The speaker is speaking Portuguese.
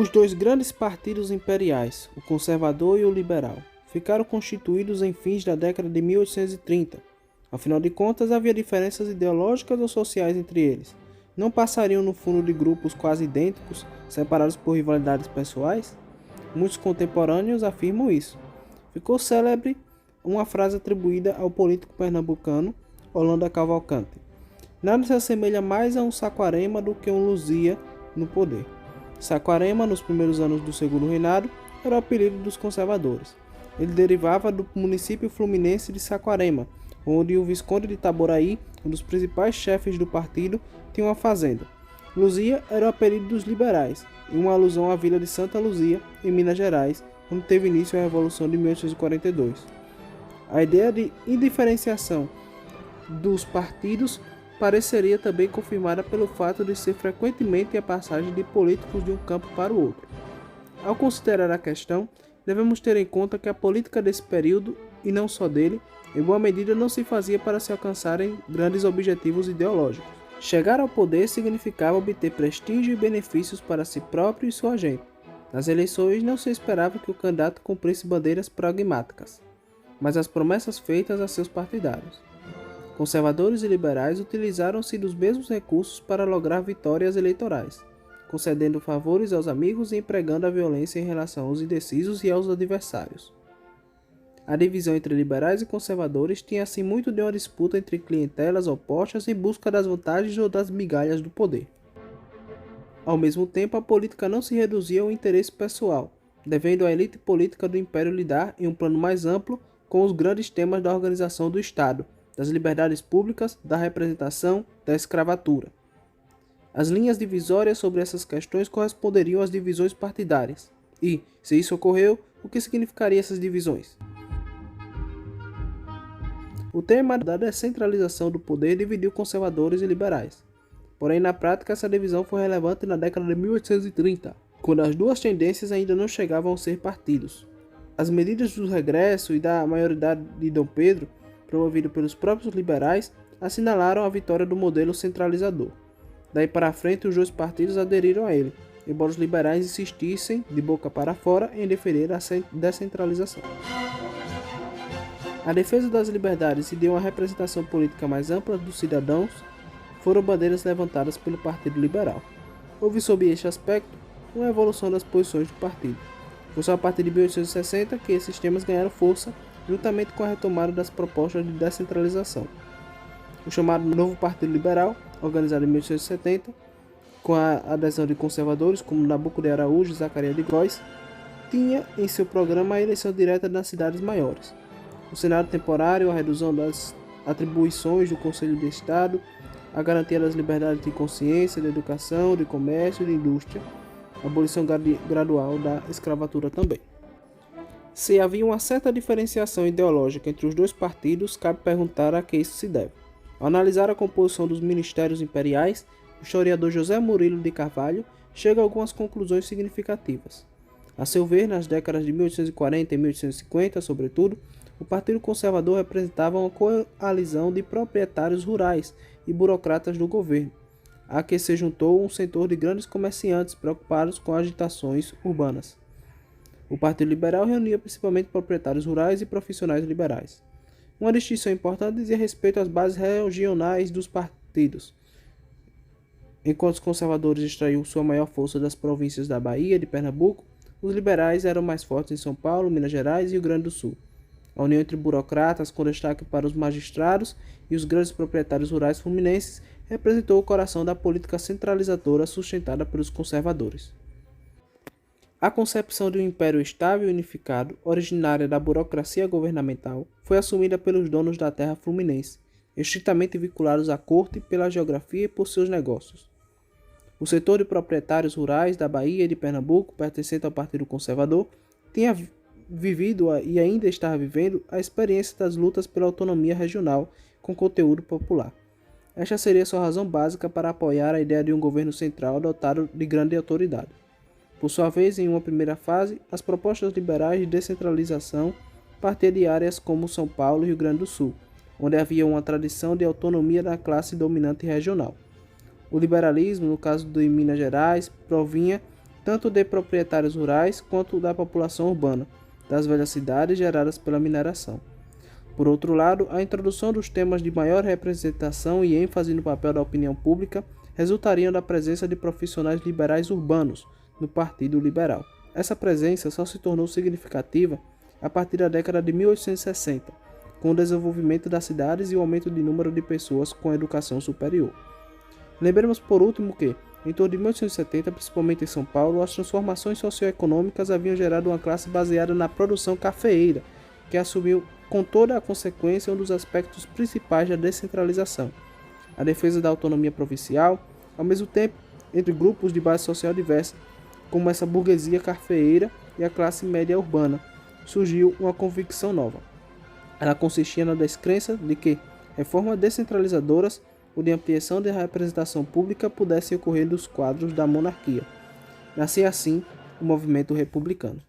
Os dois grandes partidos imperiais, o conservador e o liberal, ficaram constituídos em fins da década de 1830. Afinal de contas, havia diferenças ideológicas ou sociais entre eles. Não passariam no fundo de grupos quase idênticos, separados por rivalidades pessoais? Muitos contemporâneos afirmam isso. Ficou célebre uma frase atribuída ao político pernambucano Holanda Cavalcante: nada se assemelha mais a um Saquarema do que um Luzia no poder. Saquarema, nos primeiros anos do segundo reinado, era o apelido dos conservadores. Ele derivava do município fluminense de Saquarema, onde o Visconde de Itaboraí, um dos principais chefes do partido, tinha uma fazenda. Luzia era o apelido dos liberais, em uma alusão à vila de Santa Luzia, em Minas Gerais, onde teve início a Revolução de 1842. A ideia de indiferenciação dos partidos pareceria também confirmada pelo fato de ser frequentemente a passagem de políticos de um campo para o outro. Ao considerar a questão, devemos ter em conta que a política desse período, e não só dele, em boa medida não se fazia para se alcançarem grandes objetivos ideológicos. Chegar ao poder significava obter prestígio e benefícios para si próprio e sua gente. Nas eleições não se esperava que o candidato cumprisse bandeiras pragmáticas, mas as promessas feitas a seus partidários. Conservadores e liberais utilizaram-se dos mesmos recursos para lograr vitórias eleitorais, concedendo favores aos amigos e empregando a violência em relação aos indecisos e aos adversários. A divisão entre liberais e conservadores tinha assim muito de uma disputa entre clientelas opostas em busca das vantagens ou das migalhas do poder. Ao mesmo tempo, a política não se reduzia ao interesse pessoal, devendo a elite política do Império lidar, em um plano mais amplo, com os grandes temas da organização do Estado, das liberdades públicas, da representação, da escravatura. As linhas divisórias sobre essas questões corresponderiam às divisões partidárias. E, se isso ocorreu, o que significaria essas divisões? O tema da descentralização do poder dividiu conservadores e liberais. Porém, na prática, essa divisão foi relevante na década de 1830, quando as duas tendências ainda não chegavam a ser partidos. As medidas do regresso e da maioridade de Dom Pedro, promovido pelos próprios liberais, assinalaram a vitória do modelo centralizador. Daí para frente, os dois partidos aderiram a ele, embora os liberais insistissem, de boca para fora, em defender a descentralização. A defesa das liberdades e de uma representação política mais ampla dos cidadãos foram bandeiras levantadas pelo Partido Liberal. Houve, sob este aspecto, uma evolução das posições do partido. Foi só a partir de 1860 que esses temas ganharam força, juntamente com a retomada das propostas de descentralização. O chamado Novo Partido Liberal, organizado em 1870, com a adesão de conservadores como Nabuco de Araújo e Zacarias de Góes, tinha em seu programa a eleição direta nas cidades maiores, o Senado temporário, a redução das atribuições do Conselho de Estado, a garantia das liberdades de consciência, de educação, de comércio e de indústria, a abolição gradual da escravatura também. Se havia uma certa diferenciação ideológica entre os dois partidos, cabe perguntar a que isso se deve. Ao analisar a composição dos ministérios imperiais, o historiador José Murilo de Carvalho chega a algumas conclusões significativas. A seu ver, nas décadas de 1840 e 1850, sobretudo, o Partido Conservador representava uma coalizão de proprietários rurais e burocratas do governo, a que se juntou um setor de grandes comerciantes preocupados com agitações urbanas. O Partido Liberal reunia principalmente proprietários rurais e profissionais liberais. Uma distinção importante dizia respeito às bases regionais dos partidos. Enquanto os conservadores extraíam sua maior força das províncias da Bahia e de Pernambuco, os liberais eram mais fortes em São Paulo, Minas Gerais e Rio Grande do Sul. A união entre burocratas, com destaque para os magistrados e os grandes proprietários rurais fluminenses, representou o coração da política centralizadora sustentada pelos conservadores. A concepção de um império estável e unificado, originária da burocracia governamental, foi assumida pelos donos da terra fluminense, estritamente vinculados à corte pela geografia e por seus negócios. O setor de proprietários rurais da Bahia e de Pernambuco, pertencente ao Partido Conservador, tinha vivido e ainda está vivendo a experiência das lutas pela autonomia regional com conteúdo popular. Esta seria sua razão básica para apoiar a ideia de um governo central dotado de grande autoridade. Por sua vez, em uma primeira fase, as propostas liberais de descentralização partiam de áreas como São Paulo e Rio Grande do Sul, onde havia uma tradição de autonomia da classe dominante regional. O liberalismo, no caso de Minas Gerais, provinha tanto de proprietários rurais quanto da população urbana, das velhas cidades geradas pela mineração. Por outro lado, a introdução dos temas de maior representação e ênfase no papel da opinião pública resultariam da presença de profissionais liberais urbanos no Partido Liberal. Essa presença só se tornou significativa a partir da década de 1860, com o desenvolvimento das cidades e o aumento do número de pessoas com educação superior. Lembremos por último que, em torno de 1870, principalmente em São Paulo, as transformações socioeconômicas haviam gerado uma classe baseada na produção cafeeira, que assumiu com toda a consequência um dos aspectos principais da descentralização, a defesa da autonomia provincial, ao mesmo tempo entre grupos de base social diversa, como essa burguesia cafeeira e a classe média urbana, surgiu uma convicção nova. Ela consistia na descrença de que reformas descentralizadoras ou de ampliação da representação pública pudessem ocorrer nos quadros da monarquia. Nascia assim o movimento republicano.